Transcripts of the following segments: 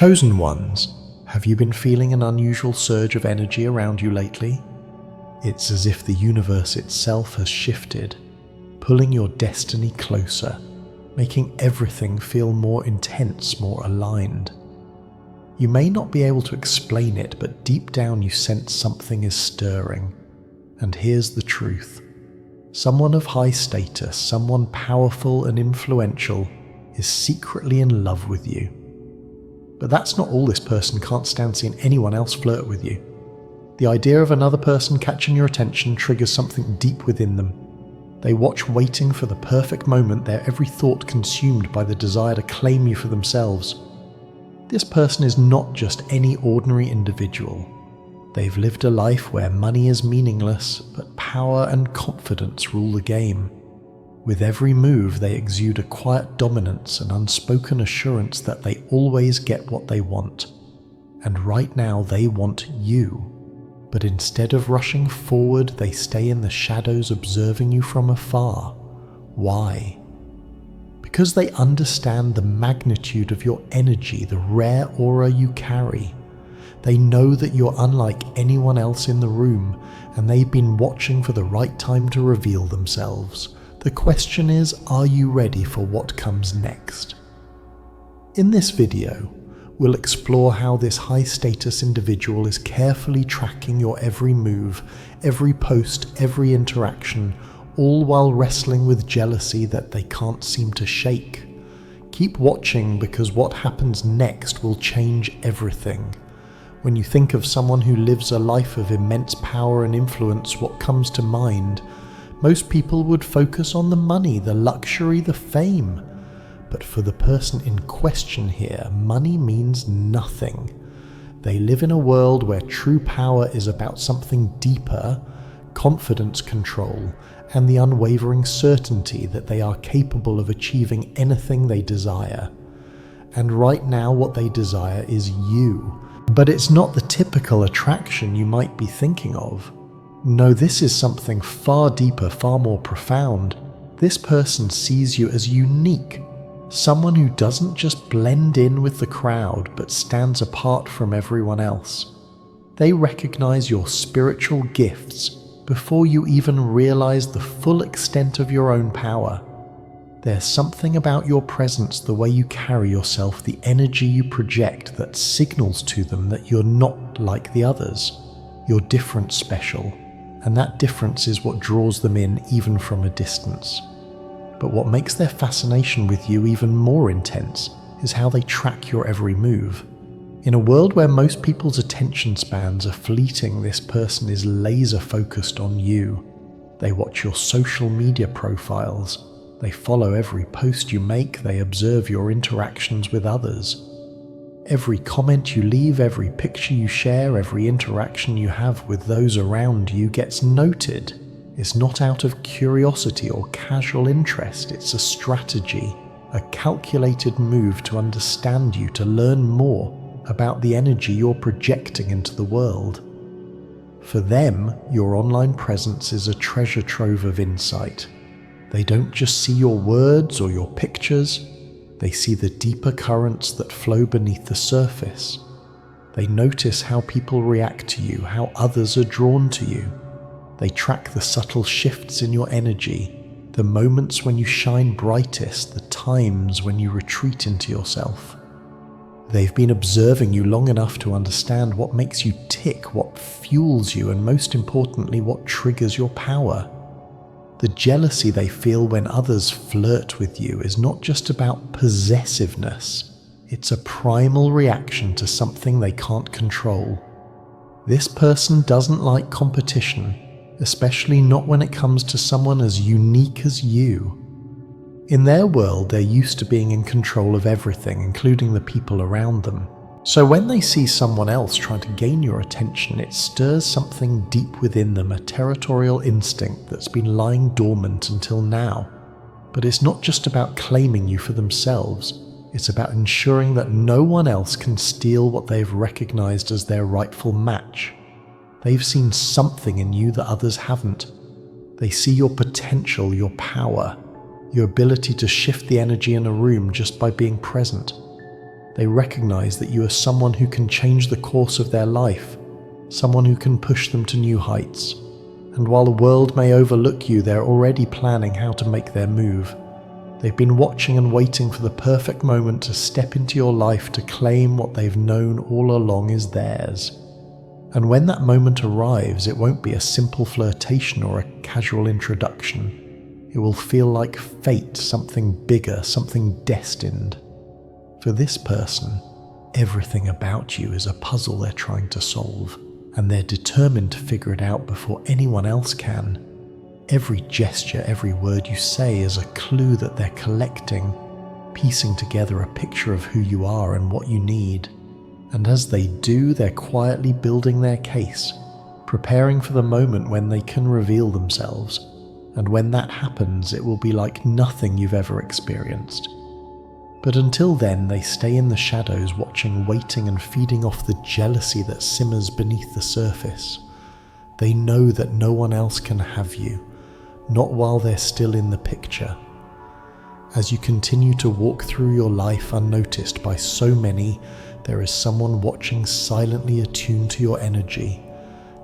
Chosen ones, have you been feeling an unusual surge of energy around you lately? It's as if the universe itself has shifted, pulling your destiny closer, making everything feel more intense, more aligned. You may not be able to explain it, but deep down you sense something is stirring. And here's the truth. Someone of high status, someone powerful and influential, is secretly in love with you. But that's not all. This person can't stand seeing anyone else flirt with you. The idea of another person catching your attention triggers something deep within them. They watch, waiting for the perfect moment, their every thought consumed by the desire to claim you for themselves. This person is not just any ordinary individual. They've lived a life where money is meaningless, but power and confidence rule the game. With every move, they exude a quiet dominance and unspoken assurance that they always get what they want. And right now they want you. But instead of rushing forward, they stay in the shadows observing you from afar. Why? Because they understand the magnitude of your energy, the rare aura you carry. They know that you're unlike anyone else in the room, and they've been watching for the right time to reveal themselves. The question is, are you ready for what comes next? In this video, we'll explore how this high-status individual is carefully tracking your every move, every post, every interaction, all while wrestling with jealousy that they can't seem to shake. Keep watching, because what happens next will change everything. When you think of someone who lives a life of immense power and influence, what comes to mind? Most people would focus on the money, the luxury, the fame. But for the person in question here, money means nothing. They live in a world where true power is about something deeper, confidence, control, and the unwavering certainty that they are capable of achieving anything they desire. And right now what they desire is you. But it's not the typical attraction you might be thinking of. No, this is something far deeper, far more profound. This person sees you as unique. Someone who doesn't just blend in with the crowd, but stands apart from everyone else. They recognize your spiritual gifts before you even realize the full extent of your own power. There's something about your presence, the way you carry yourself, the energy you project, that signals to them that you're not like the others. You're different, special, and that difference is what draws them in even from a distance. But what makes their fascination with you even more intense is how they track your every move. In a world where most people's attention spans are fleeting, this person is laser focused on you. They watch your social media profiles. They follow every post you make. They observe your interactions with others. Every comment you leave, every picture you share, every interaction you have with those around you gets noted. It's not out of curiosity or casual interest. It's a strategy, a calculated move to understand you, to learn more about the energy you're projecting into the world. For them, your online presence is a treasure trove of insight. They don't just see your words or your pictures, they see the deeper currents that flow beneath the surface. They notice how people react to you, how others are drawn to you. They track the subtle shifts in your energy, the moments when you shine brightest, the times when you retreat into yourself. They've been observing you long enough to understand what makes you tick, what fuels you, and most importantly, what triggers your power. The jealousy they feel when others flirt with you is not just about possessiveness. It's a primal reaction to something they can't control. This person doesn't like competition, especially not when it comes to someone as unique as you. In their world, they're used to being in control of everything, including the people around them. So when they see someone else trying to gain your attention, it stirs something deep within them, a territorial instinct that's been lying dormant until now. But it's not just about claiming you for themselves. It's about ensuring that no one else can steal what they've recognized as their rightful match. They've seen something in you that others haven't. They see your potential, your power, your ability to shift the energy in a room just by being present. They recognize that you are someone who can change the course of their life, someone who can push them to new heights. And while the world may overlook you, they're already planning how to make their move. They've been watching and waiting for the perfect moment to step into your life to claim what they've known all along is theirs. And when that moment arrives, it won't be a simple flirtation or a casual introduction. It will feel like fate, something bigger, something destined. For this person, everything about you is a puzzle they're trying to solve, and they're determined to figure it out before anyone else can. Every gesture, every word you say is a clue that they're collecting, piecing together a picture of who you are and what you need. And as they do, they're quietly building their case, preparing for the moment when they can reveal themselves. And when that happens, it will be like nothing you've ever experienced. But until then, they stay in the shadows, watching, waiting, and feeding off the jealousy that simmers beneath the surface. They know that no one else can have you, not while they're still in the picture. As you continue to walk through your life unnoticed by so many, there is someone watching, silently attuned to your energy.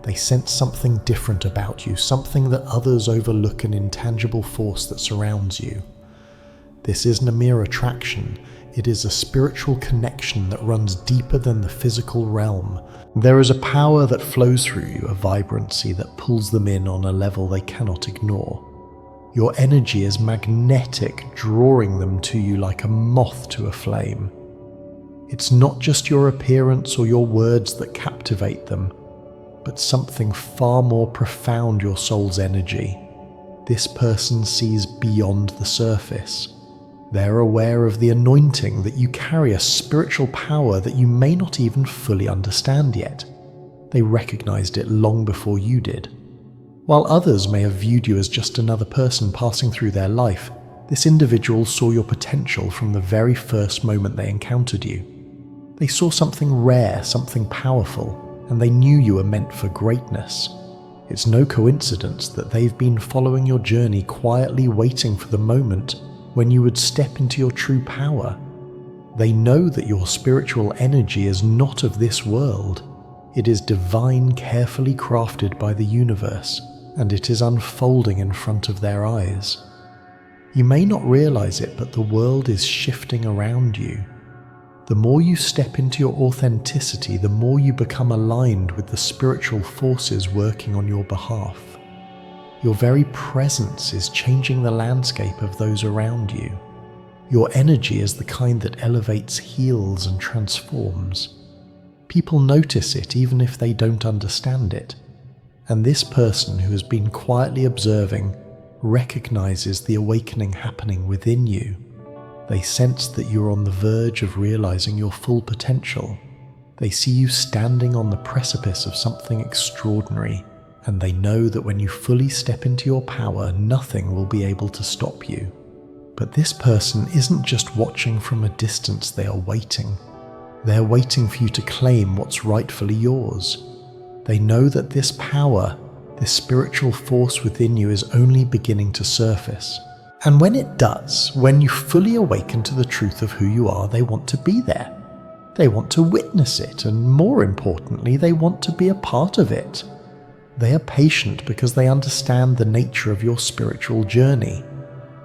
They sense something different about you, something that others overlook, an intangible force that surrounds you. This isn't a mere attraction, it is a spiritual connection that runs deeper than the physical realm. There is a power that flows through you, a vibrancy that pulls them in on a level they cannot ignore. Your energy is magnetic, drawing them to you like a moth to a flame. It's not just your appearance or your words that captivate them, but something far more profound, your soul's energy. This person sees beyond the surface. They're aware of the anointing that you carry, a spiritual power that you may not even fully understand yet. They recognized it long before you did. While others may have viewed you as just another person passing through their life, this individual saw your potential from the very first moment they encountered you. They saw something rare, something powerful, and they knew you were meant for greatness. It's no coincidence that they've been following your journey, quietly waiting for the moment when you would step into your true power. They know that your spiritual energy is not of this world. It is divine, carefully crafted by the universe, and it is unfolding in front of their eyes. You may not realize it, but the world is shifting around you. The more you step into your authenticity, the more you become aligned with the spiritual forces working on your behalf. Your very presence is changing the landscape of those around you. Your energy is the kind that elevates, heals, and transforms. People notice it even if they don't understand it. And this person who has been quietly observing recognizes the awakening happening within you. They sense that you're on the verge of realizing your full potential. They see you standing on the precipice of something extraordinary, and they know that when you fully step into your power, nothing will be able to stop you. But this person isn't just watching from a distance, they are waiting. They're waiting for you to claim what's rightfully yours. They know that this power, this spiritual force within you is only beginning to surface. And when it does, when you fully awaken to the truth of who you are, they want to be there. They want to witness it, and more importantly, they want to be a part of it. They are patient because they understand the nature of your spiritual journey.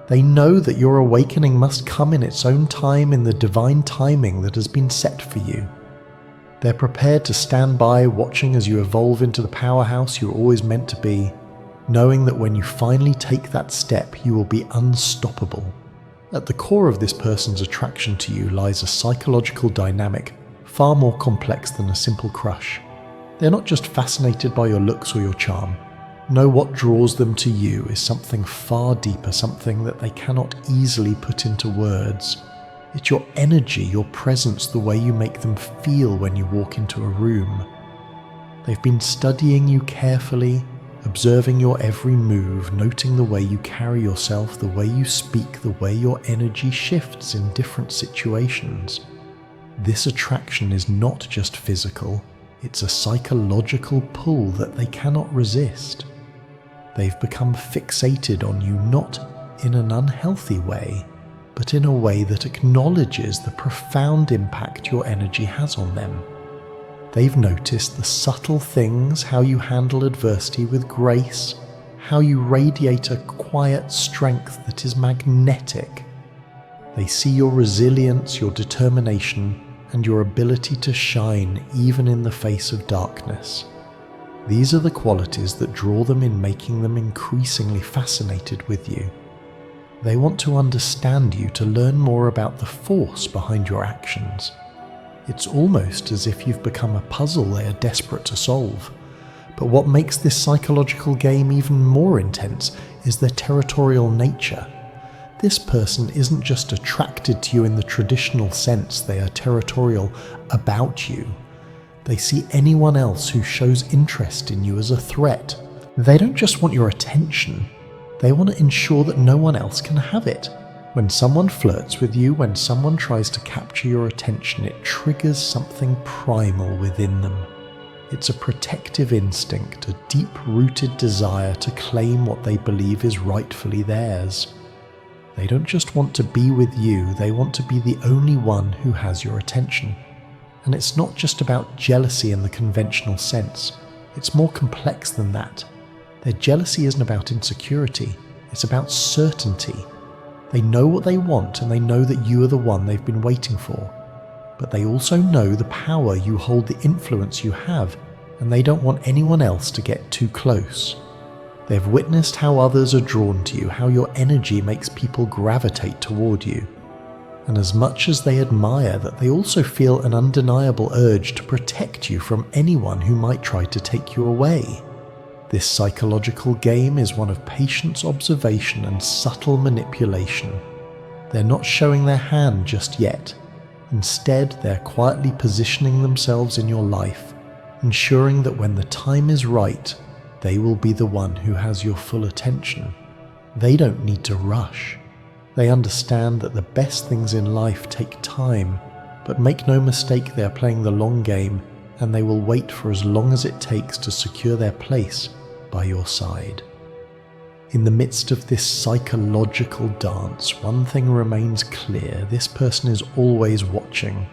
They know that your awakening must come in its own time, in the divine timing that has been set for you. They're prepared to stand by, watching as you evolve into the powerhouse you're always meant to be, knowing that when you finally take that step, you will be unstoppable. At the core of this person's attraction to you lies a psychological dynamic far more complex than a simple crush. They're not just fascinated by your looks or your charm. No, what draws them to you is something far deeper, something that they cannot easily put into words. It's your energy, your presence, the way you make them feel when you walk into a room. They've been studying you carefully, observing your every move, noting the way you carry yourself, the way you speak, the way your energy shifts in different situations. This attraction is not just physical, it's a psychological pull that they cannot resist. They've become fixated on you, not in an unhealthy way, but in a way that acknowledges the profound impact your energy has on them. They've noticed the subtle things, how you handle adversity with grace, how you radiate a quiet strength that is magnetic. They see your resilience, your determination, and your ability to shine even in the face of darkness. These are the qualities that draw them in, making them increasingly fascinated with you. They want to understand you, to learn more about the force behind your actions. It's almost as if you've become a puzzle they are desperate to solve. But what makes this psychological game even more intense is their territorial nature. This person isn't just attracted to you in the traditional sense, they are territorial about you. They see anyone else who shows interest in you as a threat. They don't just want your attention, they want to ensure that no one else can have it. When someone flirts with you, when someone tries to capture your attention, it triggers something primal within them. It's a protective instinct, a deep-rooted desire to claim what they believe is rightfully theirs. They don't just want to be with you, they want to be the only one who has your attention. And it's not just about jealousy in the conventional sense. It's more complex than that. Their jealousy isn't about insecurity, it's about certainty. They know what they want and they know that you are the one they've been waiting for. But they also know the power you hold, the influence you have, and they don't want anyone else to get too close. They've witnessed how others are drawn to you, how your energy makes people gravitate toward you. And as much as they admire that, they also feel an undeniable urge to protect you from anyone who might try to take you away. This psychological game is one of patience, observation, and subtle manipulation. They're not showing their hand just yet. Instead, they're quietly positioning themselves in your life, ensuring that when the time is right, they will be the one who has your full attention. They don't need to rush. They understand that the best things in life take time, but make no mistake, they're playing the long game, and they will wait for as long as it takes to secure their place by your side. In the midst of this psychological dance, one thing remains clear: this person is always watching.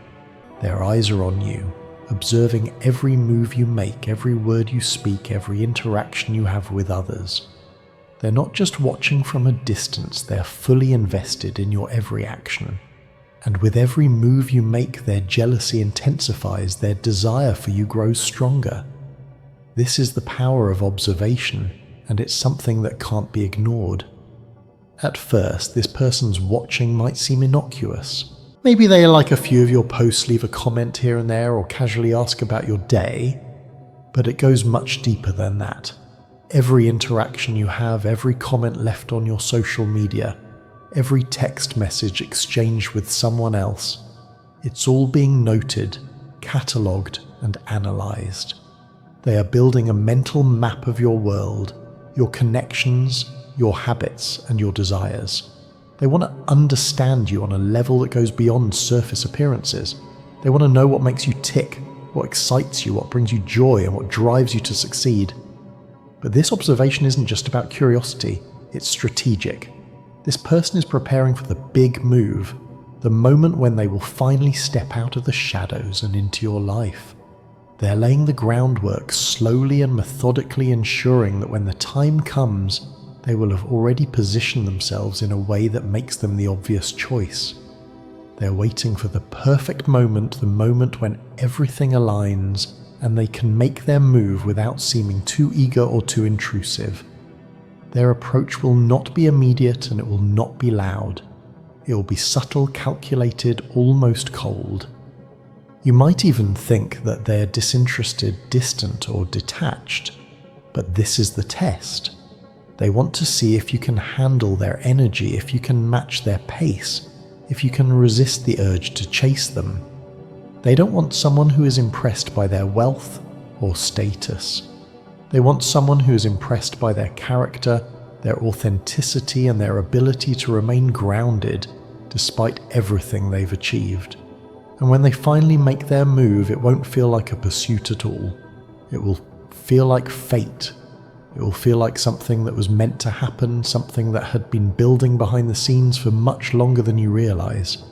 Their eyes are on you, observing every move you make, every word you speak, every interaction you have with others. They're not just watching from a distance, they're fully invested in your every action. And with every move you make, their jealousy intensifies, their desire for you grows stronger. This is the power of observation, and it's something that can't be ignored. At first, this person's watching might seem innocuous. Maybe they like a few of your posts, leave a comment here and there, or casually ask about your day, but it goes much deeper than that. Every interaction you have, every comment left on your social media, every text message exchanged with someone else, it's all being noted, catalogued, and analysed. They are building a mental map of your world, your connections, your habits, and your desires. They want to understand you on a level that goes beyond surface appearances. They want to know what makes you tick, what excites you, what brings you joy, and what drives you to succeed. But this observation isn't just about curiosity, it's strategic. This person is preparing for the big move, the moment when they will finally step out of the shadows and into your life. They're laying the groundwork, slowly and methodically ensuring that when the time comes, they will have already positioned themselves in a way that makes them the obvious choice. They're waiting for the perfect moment, the moment when everything aligns and they can make their move without seeming too eager or too intrusive. Their approach will not be immediate and it will not be loud. It will be subtle, calculated, almost cold. You might even think that they're disinterested, distant, or detached, but this is the test. They want to see if you can handle their energy, if you can match their pace, if you can resist the urge to chase them. They don't want someone who is impressed by their wealth or status. They want someone who is impressed by their character, their authenticity, and their ability to remain grounded despite everything they've achieved. And when they finally make their move, it won't feel like a pursuit at all. It will feel like fate. It will feel like something that was meant to happen, something that had been building behind the scenes for much longer than you realize.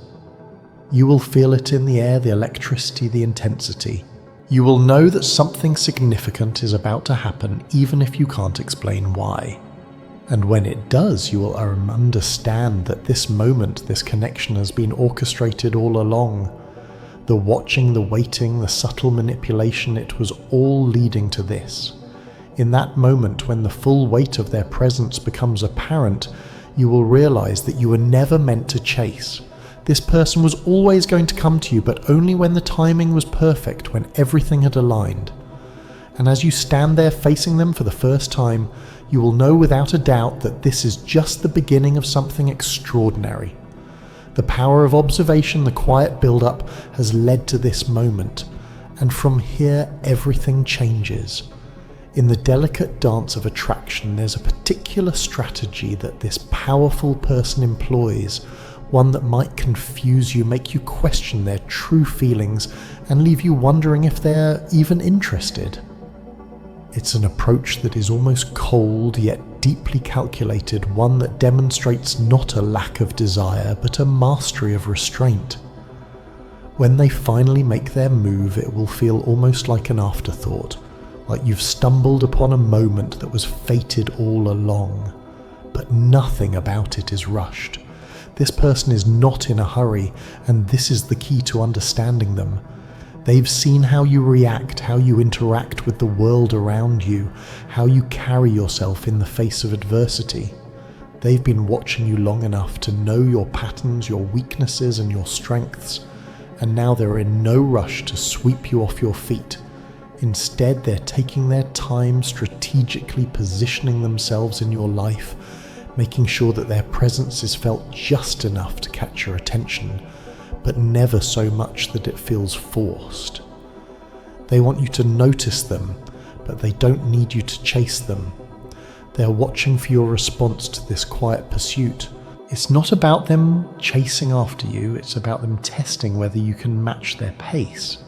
You will feel it in the air, the electricity, the intensity. You will know that something significant is about to happen, even if you can't explain why. And when it does, you will understand that this moment, this connection has been orchestrated all along. The watching, the waiting, the subtle manipulation, it was all leading to this. In that moment, when the full weight of their presence becomes apparent, you will realize that you were never meant to chase. This person was always going to come to you, but only when the timing was perfect, when everything had aligned. And as you stand there facing them for the first time, you will know without a doubt that this is just the beginning of something extraordinary. The power of observation, the quiet build-up, has led to this moment, and from here everything changes. In the delicate dance of attraction, there's a particular strategy that this powerful person employs, one that might confuse you, make you question their true feelings, and leave you wondering if they're even interested. It's an approach that is almost cold yet deeply calculated, one that demonstrates not a lack of desire, but a mastery of restraint. When they finally make their move, it will feel almost like an afterthought, like you've stumbled upon a moment that was fated all along. But nothing about it is rushed. This person is not in a hurry, and this is the key to understanding them. They've seen how you react, how you interact with the world around you, how you carry yourself in the face of adversity. They've been watching you long enough to know your patterns, your weaknesses, and your strengths, and now they're in no rush to sweep you off your feet. Instead, they're taking their time, strategically positioning themselves in your life, making sure that their presence is felt just enough to catch your attention, but never so much that it feels forced. They want you to notice them, but they don't need you to chase them. They're watching for your response to this quiet pursuit. It's not about them chasing after you, it's about them testing whether you can match their pace.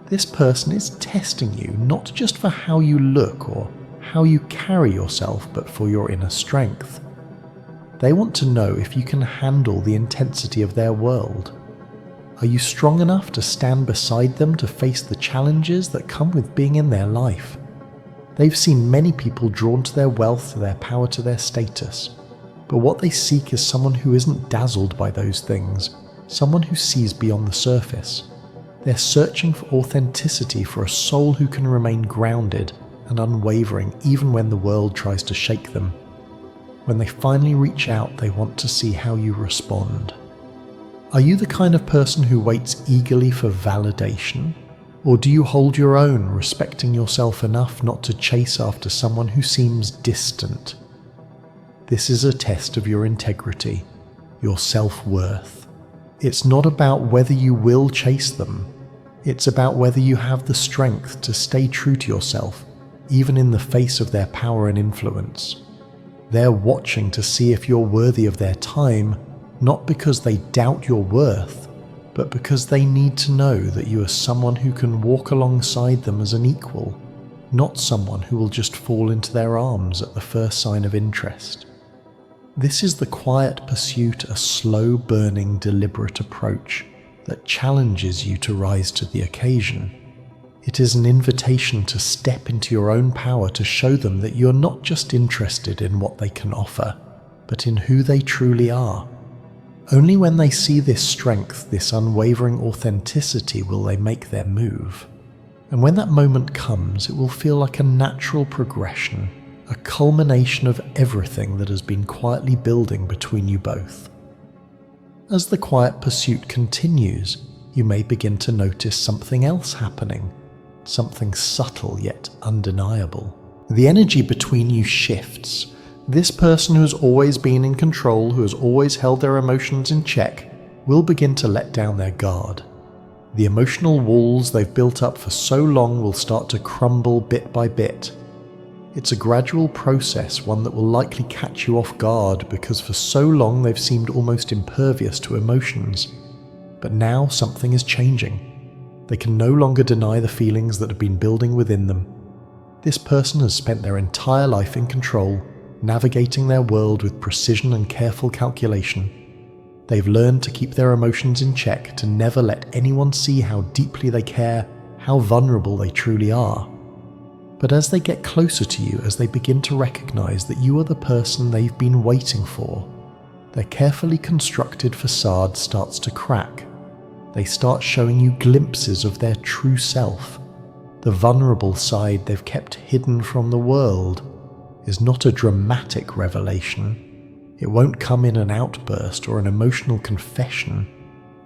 This person is testing you, not just for how you look or how you carry yourself, but for your inner strength. They want to know if you can handle the intensity of their world. Are you strong enough to stand beside them to face the challenges that come with being in their life? They've seen many people drawn to their wealth, to their power, to their status. But what they seek is someone who isn't dazzled by those things, someone who sees beyond the surface. They're searching for authenticity, for a soul who can remain grounded and unwavering even when the world tries to shake them. When they finally reach out, they want to see how you respond. Are you the kind of person who waits eagerly for validation? Or do you hold your own, respecting yourself enough not to chase after someone who seems distant? This is a test of your integrity, your self-worth. It's not about whether you will chase them. It's about whether you have the strength to stay true to yourself, even in the face of their power and influence. They're watching to see if you're worthy of their time, not because they doubt your worth, but because they need to know that you are someone who can walk alongside them as an equal, not someone who will just fall into their arms at the first sign of interest. This is the quiet pursuit, a slow burning, deliberate approach that challenges you to rise to the occasion. It is an invitation to step into your own power, to show them that you're not just interested in what they can offer, but in who they truly are. Only when they see this strength, this unwavering authenticity, will they make their move. And when that moment comes, it will feel like a natural progression, a culmination of everything that has been quietly building between you both. As the quiet pursuit continues, you may begin to notice something else happening, something subtle yet undeniable. The energy between you shifts. This person who has always been in control, who has always held their emotions in check, will begin to let down their guard. The emotional walls they've built up for so long will start to crumble bit by bit. It's a gradual process, one that will likely catch you off guard because for so long they've seemed almost impervious to emotions. But now something is changing. They can no longer deny the feelings that have been building within them. This person has spent their entire life in control, navigating their world with precision and careful calculation. They've learned to keep their emotions in check, to never let anyone see how deeply they care, how vulnerable they truly are. But as they get closer to you, as they begin to recognize that you are the person they've been waiting for, their carefully constructed facade starts to crack. They start showing you glimpses of their true self. The vulnerable side they've kept hidden from the world is not a dramatic revelation. It won't come in an outburst or an emotional confession.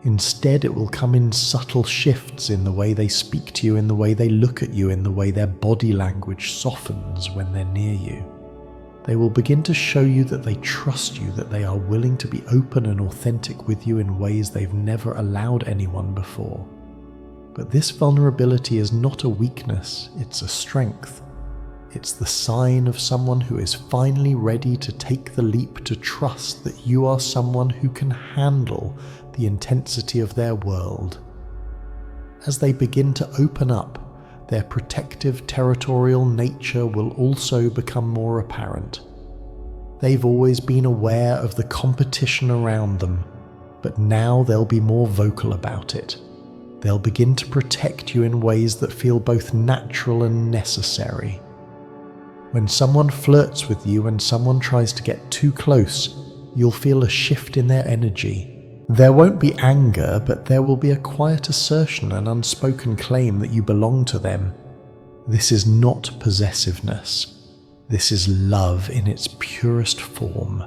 Instead, it will come in subtle shifts in the way they speak to you, in the way they look at you, in the way their body language softens when they're near you. They will begin to show you that they trust you, that they are willing to be open and authentic with you in ways they've never allowed anyone before. But this vulnerability is not a weakness, it's a strength. It's the sign of someone who is finally ready to take the leap to trust that you are someone who can handle the intensity of their world. As they begin to open up, their protective territorial nature will also become more apparent. They've always been aware of the competition around them, but now they'll be more vocal about it. They'll begin to protect you in ways that feel both natural and necessary. When someone flirts with you and someone tries to get too close, you'll feel a shift in their energy. There won't be anger, but there will be a quiet assertion, an unspoken claim that you belong to them. This is not possessiveness. This is love in its purest form.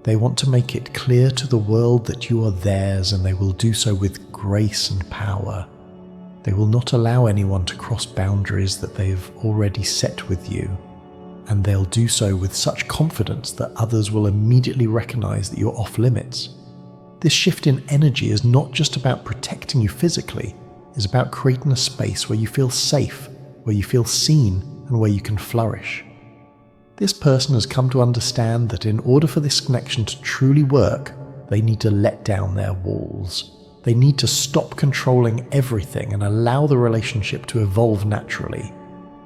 They want to make it clear to the world that you are theirs, and they will do so with grace and power. They will not allow anyone to cross boundaries that they've already set with you. And they'll do so with such confidence that others will immediately recognize that you're off limits. This shift in energy is not just about protecting you physically, it's about creating a space where you feel safe, where you feel seen, and where you can flourish. This person has come to understand that in order for this connection to truly work, they need to let down their walls. They need to stop controlling everything and allow the relationship to evolve naturally.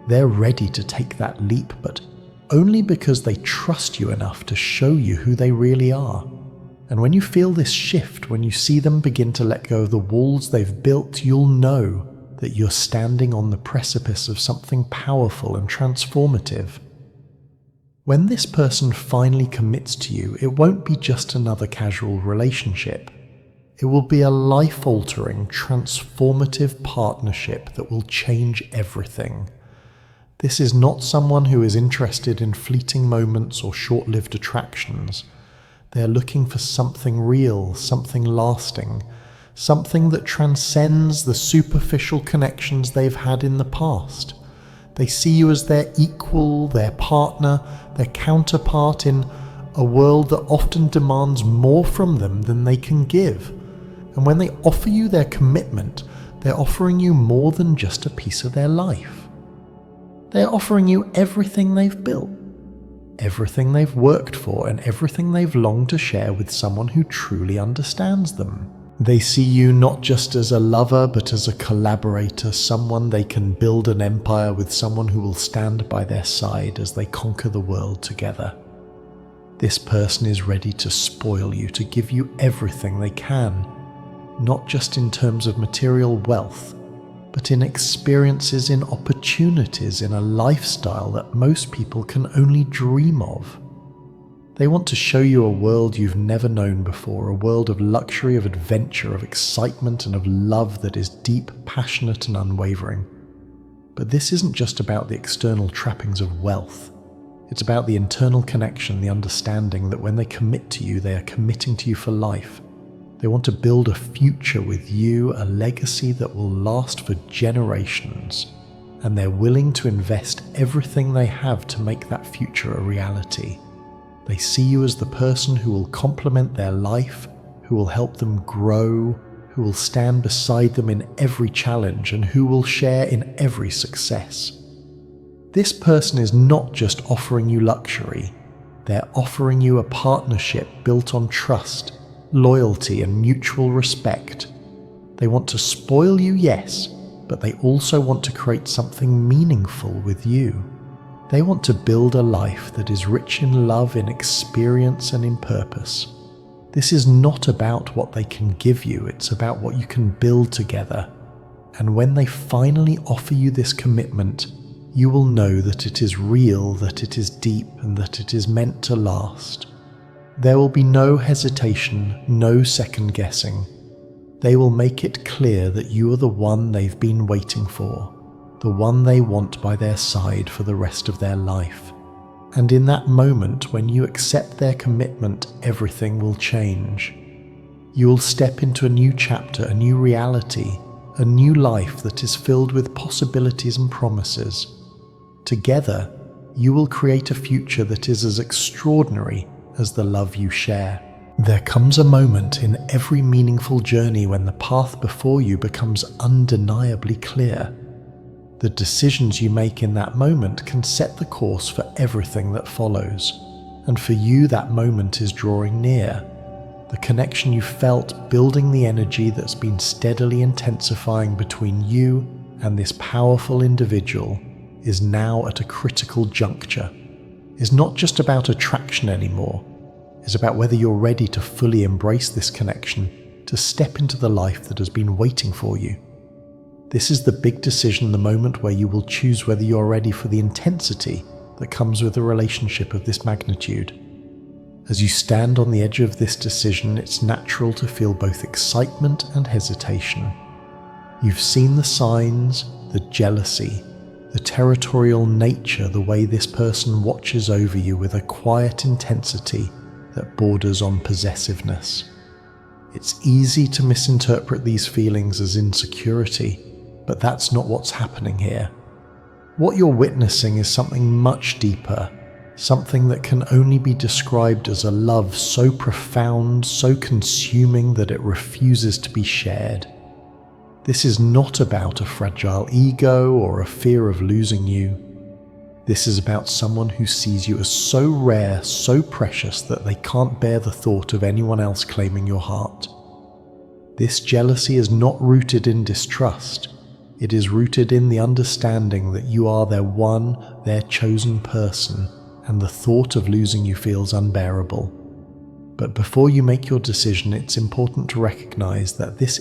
They're ready to take that leap, but only because they trust you enough to show you who they really are. And when you feel this shift, when you see them begin to let go of the walls they've built, you'll know that you're standing on the precipice of something powerful and transformative. When this person finally commits to you, it won't be just another casual relationship. It will be a life-altering, transformative partnership that will change everything. This is not someone who is interested in fleeting moments or short-lived attractions. They're looking for something real, something lasting, something that transcends the superficial connections they've had in the past. They see you as their equal, their partner, their counterpart in a world that often demands more from them than they can give. And when they offer you their commitment, they're offering you more than just a piece of their life. They're offering you everything they've built, everything they've worked for, and everything they've longed to share with someone who truly understands them. They see you not just as a lover, but as a collaborator, someone they can build an empire with, someone who will stand by their side as they conquer the world together. This person is ready to spoil you, to give you everything they can, not just in terms of material wealth, but in experiences, in opportunities, in a lifestyle that most people can only dream of. They want to show you a world you've never known before, a world of luxury, of adventure, of excitement, and of love that is deep, passionate, and unwavering. But this isn't just about the external trappings of wealth. It's about the internal connection, the understanding that when they commit to you, they are committing to you for life. They want to build a future with you, a legacy that will last for generations, and they're willing to invest everything they have to make that future a reality. They see you as the person who will complement their life, who will help them grow, who will stand beside them in every challenge, and who will share in every success. This person is not just offering you luxury, they're offering you a partnership built on trust, loyalty, and mutual respect. They want to spoil you, yes, but they also want to create something meaningful with you. They want to build a life that is rich in love, in experience, and in purpose. This is not about what they can give you, it's about what you can build together. And when they finally offer you this commitment, you will know that it is real, that it is deep, and that it is meant to last. There will be no hesitation, no second guessing. They will make it clear that you are the one they've been waiting for, the one they want by their side for the rest of their life. And in that moment, when you accept their commitment, everything will change. You will step into a new chapter, a new reality, a new life that is filled with possibilities and promises. Together, you will create a future that is as extraordinary as the love you share. There comes a moment in every meaningful journey when the path before you becomes undeniably clear. The decisions you make in that moment can set the course for everything that follows. And for you, that moment is drawing near. The connection you felt, building the energy that's been steadily intensifying between you and this powerful individual, is now at a critical juncture. Is not just about attraction anymore. It's about whether you're ready to fully embrace this connection, to step into the life that has been waiting for you. This is the big decision, the moment where you will choose whether you're ready for the intensity that comes with a relationship of this magnitude. As you stand on the edge of this decision, it's natural to feel both excitement and hesitation. You've seen the signs, the jealousy, the territorial nature, the way this person watches over you with a quiet intensity that borders on possessiveness. It's easy to misinterpret these feelings as insecurity, but that's not what's happening here. What you're witnessing is something much deeper, something that can only be described as a love so profound, so consuming that it refuses to be shared. This is not about a fragile ego or a fear of losing you. This is about someone who sees you as so rare, so precious that they can't bear the thought of anyone else claiming your heart. This jealousy is not rooted in distrust. It is rooted in the understanding that you are their one, their chosen person, and the thought of losing you feels unbearable. But before you make your decision, it's important to recognize that this